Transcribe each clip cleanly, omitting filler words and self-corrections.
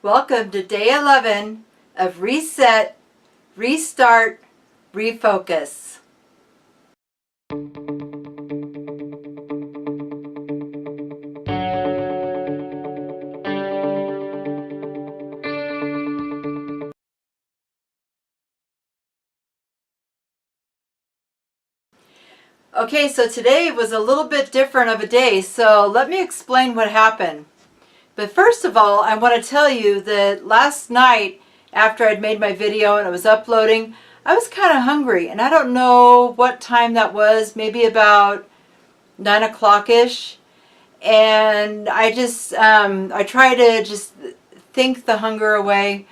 Welcome to day 11 of Reset, Restart, Refocus. Okay, so today was a little bit different of a day, so let me explain what happened. But first of all, I want to tell you that last night, after I'd made my video and it was uploading, I was kind of hungry, and I don't know what time that was, maybe about 9 o'clock-ish. And I just, I try to just think the hunger away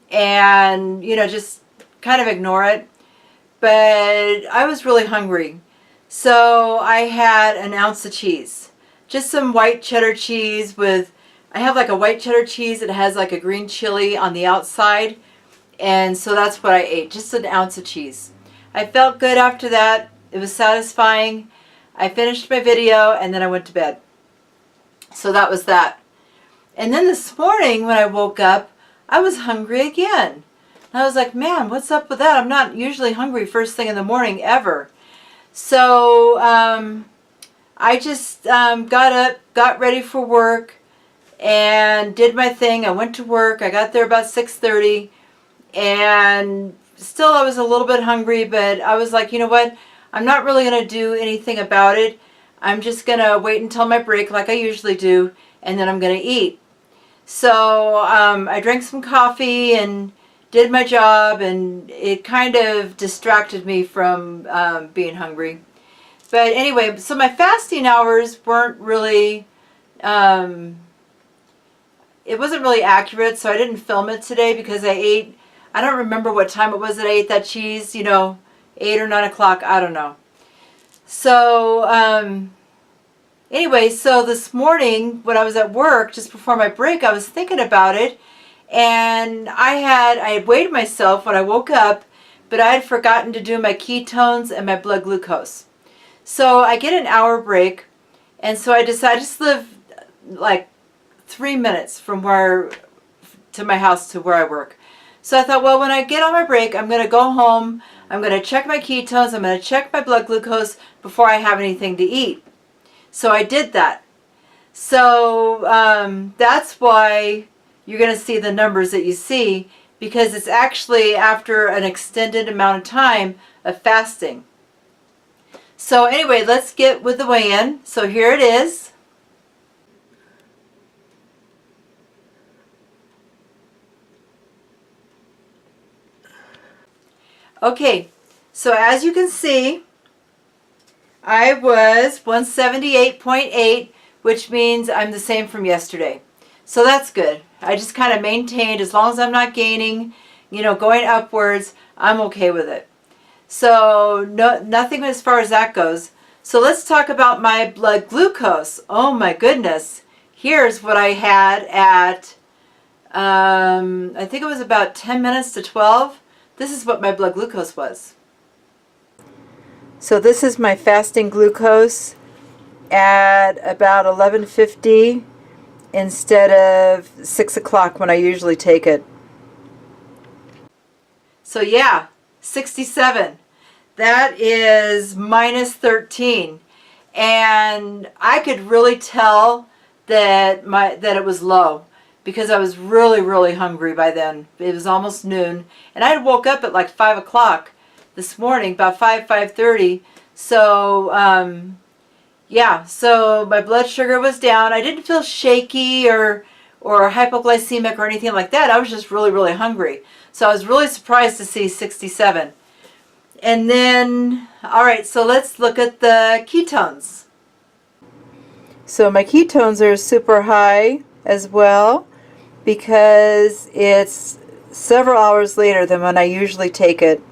and, just kind of ignore it. But I was really hungry. So I had an ounce of cheese. Just some white cheddar cheese with, I have like a white cheddar cheese that has like a green chili on the outside. And so that's what I ate, just an ounce of cheese. I felt good after that. It was satisfying. I finished my video and then I went to bed. So that was that. And then this morning when I woke up, I was hungry again. And I was like, man, what's up with that? I'm not usually hungry first thing in the morning ever. So I just got up, got ready for work, and did my thing. I went to work. I got there about 6:30, and still I was a little bit hungry, but I was like, you know what? I'm not really going to do anything about it. I'm just going to wait until my break like I usually do, and then I'm going to eat. So I drank some coffee and did my job, and it kind of distracted me from being hungry. But anyway, so my fasting hours weren't really, it wasn't really accurate, so I didn't film it today because I ate, I don't remember what time it was that I ate that cheese, 8 or 9 o'clock, I don't know. So anyway, so this morning when I was at work, just before my break, I was thinking about it, and I had weighed myself when I woke up, but I had forgotten to do my ketones and my blood glucose. So I get an hour break, and so I decided to just live like 3 minutes from to my house to where I work. So I thought, well, when I get on my break, I'm going to go home, I'm going to check my ketones, I'm going to check my blood glucose before I have anything to eat. So I did that. So that's why you're going to see the numbers that you see, because it's actually after an extended amount of time of fasting. So anyway, let's get with the weigh-in. So here it is. Okay, so as you can see, I was 178.8, which means I'm the same from yesterday. So that's good. I just kind of maintained, as long as I'm not gaining, going upwards, I'm okay with it. So nothing as far as that goes. So let's talk about my blood glucose. Oh my goodness. Here's what I had at, I think it was about 10 minutes to 12. This is what my blood glucose was. So this is my fasting glucose at about 11:50 instead of 6 o'clock when I usually take it. So yeah, 67. That is minus 13. And I could really tell that it was low, because I was really, really hungry by then. It was almost noon. And I had woke up at like 5 o'clock this morning, about 5:30. So, yeah, so my blood sugar was down. I didn't feel shaky or hypoglycemic or anything like that. I was just really, really hungry. So I was really surprised to see 67. And then, all right, so let's look at the ketones. So my ketones are super high as well, because it's several hours later than when I usually take it.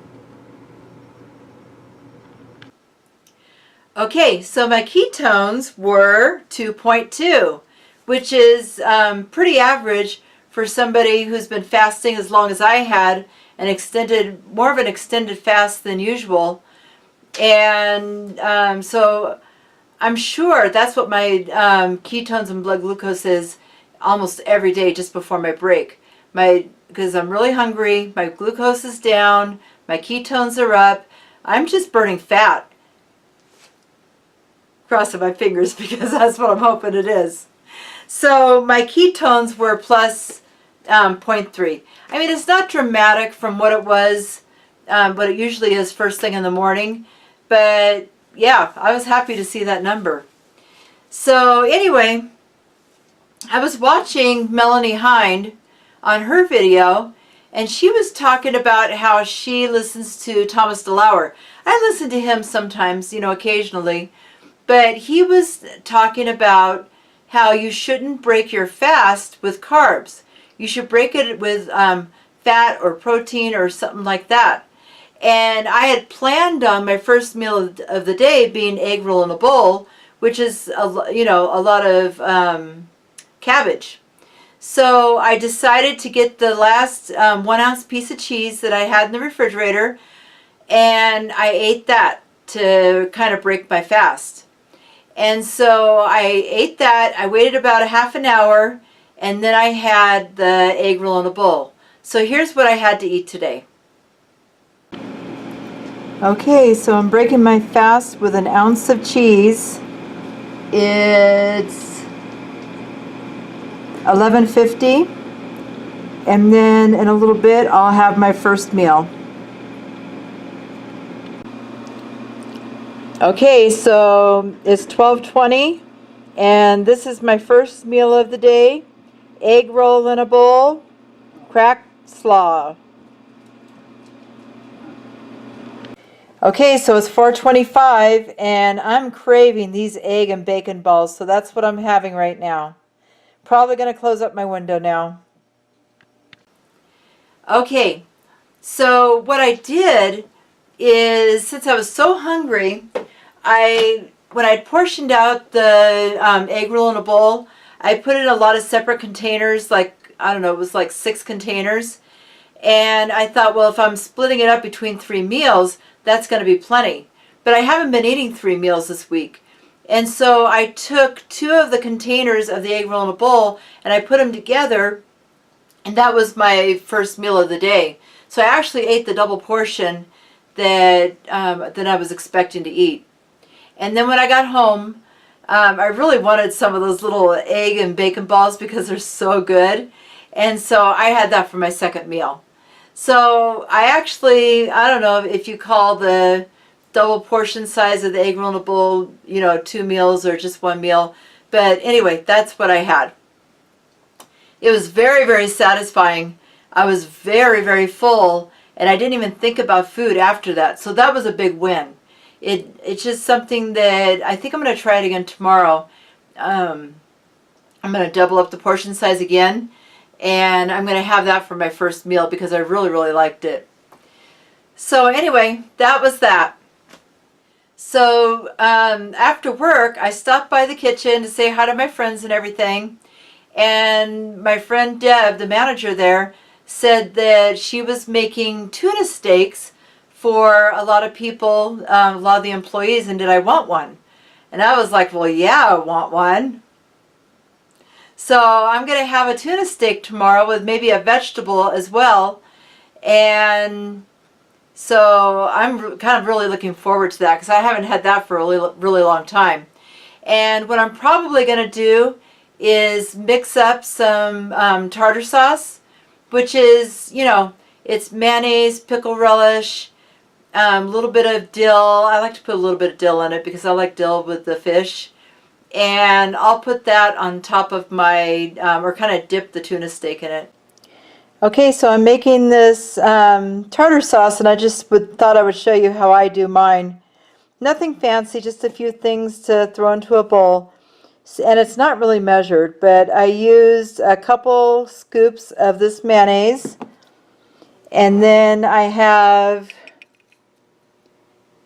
Okay, so my ketones were 2.2, which is pretty average for somebody who's been fasting as long as I had, more of an extended fast than usual. And so I'm sure that's what my ketones and blood glucose is almost every day just before my break. Because I'm really hungry, my glucose is down, my ketones are up, I'm just burning fat. Crossing my fingers because that's what I'm hoping it is. So my ketones were plus 0.3. I mean, it's not dramatic from what it was, what it usually is first thing in the morning. But yeah, I was happy to see that number. So anyway, I was watching Melanie Hind on her video, and she was talking about how she listens to Thomas DeLauer. I listen to him sometimes, you know, occasionally. But he was talking about how you shouldn't break your fast with carbs. You should break it with fat or protein or something like that. And I had planned on my first meal of the day being egg roll in a bowl, which is a lot of cabbage. So I decided to get the last 1 ounce piece of cheese that I had in the refrigerator, and I ate that to kind of break my fast. And so I ate that. I waited about a half an hour, and then I had the egg roll in a bowl. So here's what I had to eat today. Okay, so I'm breaking my fast with 1 ounce of cheese. It's 11:50, and then in a little bit I'll have my first meal. Okay, so it's 12:20, and this is my first meal of the day. Egg roll in a bowl, cracked slaw. Okay, so it's 4:25, and I'm craving these egg and bacon balls, so that's what I'm having right now. Probably going to close up my window now. Okay, so what I did is, since I was so hungry, when I portioned out the egg roll in a bowl, I put it in a lot of separate containers, like, I don't know, it was like 6 containers. And I thought, well, if I'm splitting it up between 3 meals, that's going to be plenty. But I haven't been eating 3 meals this week. And so I took 2 of the containers of the egg roll in a bowl, and I put them together, and that was my first meal of the day. So I actually ate the double portion that I was expecting to eat. And then when I got home, I really wanted some of those little egg and bacon balls because they're so good. And so I had that for my second meal. So I actually, I don't know if you call the double portion size of the egg roll in a bowl, 2 meals or just 1 meal. But anyway, that's what I had. It was very, very satisfying. I was very, very full, and I didn't even think about food after that. So that was a big win. It's just something that I think I'm going to try it again tomorrow. I'm going to double up the portion size again, and I'm going to have that for my first meal because I really, really liked it. So anyway, that was that. So after work, I stopped by the kitchen to say hi to my friends and everything. And my friend Deb, the manager there, said that she was making tuna steaks for a lot of people, a lot of the employees, and did I want one? And I was like, well, yeah, I want one. So I'm going to have a tuna steak tomorrow with maybe a vegetable as well. And so I'm kind of really looking forward to that because I haven't had that for a really, really long time. And what I'm probably going to do is mix up some tartar sauce, which is, it's mayonnaise, pickle relish, a little bit of dill. I like to put a little bit of dill in it because I like dill with the fish. And I'll put that on top of my, or kind of dip the tuna steak in it. Okay, so I'm making this tartar sauce, and I just thought I would show you how I do mine. Nothing fancy, just a few things to throw into a bowl. And it's not really measured, but I used a couple scoops of this mayonnaise. And then I have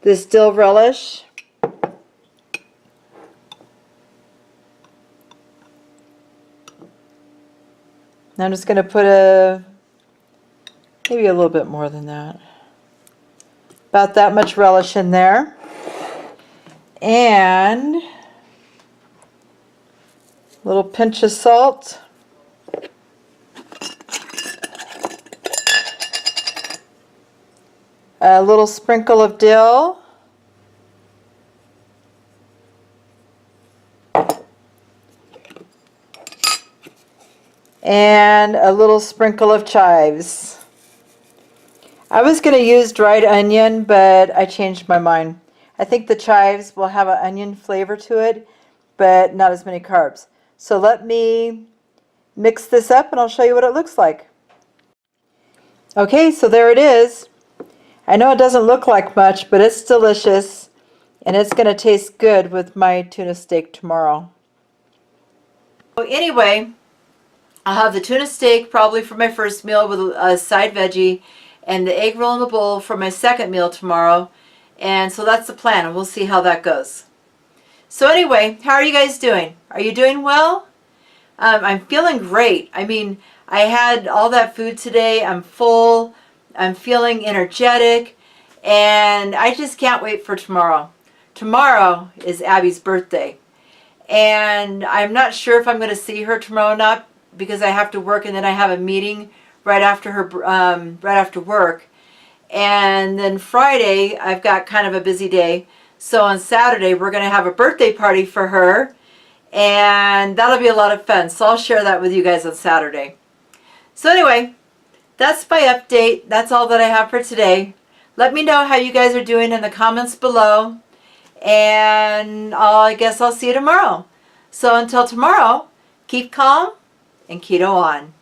this dill relish. I'm just going to put maybe a little bit more than that. About that much relish in there. And a little pinch of salt. a little sprinkle of dill, and a little sprinkle of chives. I was going to use dried onion, but I changed my mind. I think the chives will have an onion flavor to it, but not as many carbs. So let me mix this up and I'll show you what it looks like. Okay, so there it is. I know it doesn't look like much, but it's delicious and it's going to taste good with my tuna steak tomorrow. So anyway, I'll have the tuna steak probably for my first meal with a side veggie and the egg roll in the bowl for my second meal tomorrow. And so that's the plan, and we'll see how that goes. So anyway, how are you guys doing? Are you doing well? I'm feeling great. I mean, I had all that food today. I'm full. I'm feeling energetic. And I just can't wait for tomorrow. Tomorrow is Abby's birthday. And I'm not sure if I'm going to see her tomorrow or not because I have to work and then I have a meeting right after work. And then Friday, I've got kind of a busy day. So on Saturday, we're going to have a birthday party for her. And that'll be a lot of fun. So I'll share that with you guys on Saturday. So anyway, that's my update. That's all that I have for today. Let me know how you guys are doing in the comments below. And I guess I'll see you tomorrow. So until tomorrow, keep calm and keto on.